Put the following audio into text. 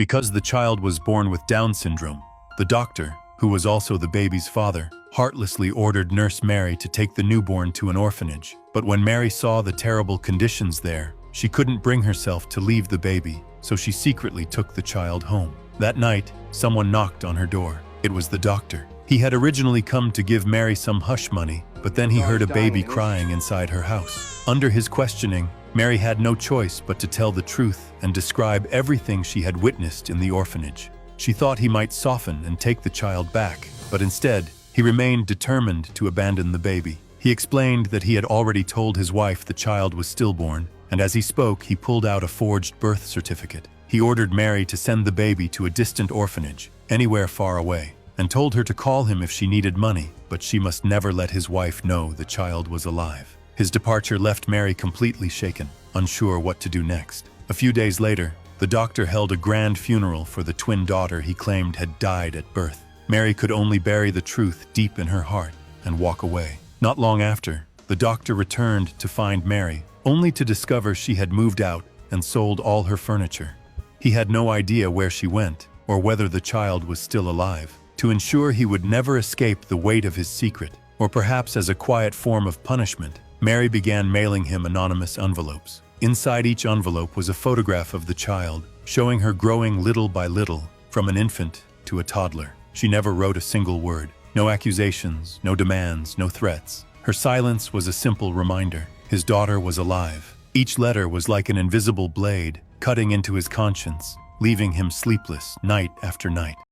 Because the child was born with Down syndrome, the doctor, who was also the baby's father, heartlessly ordered Nurse Mary to take the newborn to an orphanage. But when Mary saw the terrible conditions there, she couldn't bring herself to leave the baby, so she secretly took the child home. That night, someone knocked on her door. It was the doctor. He had originally come to give Mary some hush money, but then he heard a baby crying inside her house. Under his questioning, Mary had no choice but to tell the truth and describe everything she had witnessed in the orphanage. She thought he might soften and take the child back, but instead, he remained determined to abandon the baby. He explained that he had already told his wife the child was stillborn, and as he spoke, he pulled out a forged birth certificate. He ordered Mary to send the baby to a distant orphanage, anywhere far away, and told her to call him if she needed money, but she must never let his wife know the child was alive. His departure left Mary completely shaken, unsure what to do next. A few days later, the doctor held a grand funeral for the twin daughter he claimed had died at birth. Mary could only bury the truth deep in her heart and walk away. Not long after, the doctor returned to find Mary, only to discover she had moved out and sold all her furniture. He had no idea where she went or whether the child was still alive. To ensure he would never escape the weight of his secret, or perhaps as a quiet form of punishment, Mary began mailing him anonymous envelopes. Inside each envelope was a photograph of the child, showing her growing little by little, from an infant to a toddler. She never wrote a single word. No accusations, no demands, no threats. Her silence was a simple reminder. His daughter was alive. Each letter was like an invisible blade, cutting into his conscience, leaving him sleepless night after night.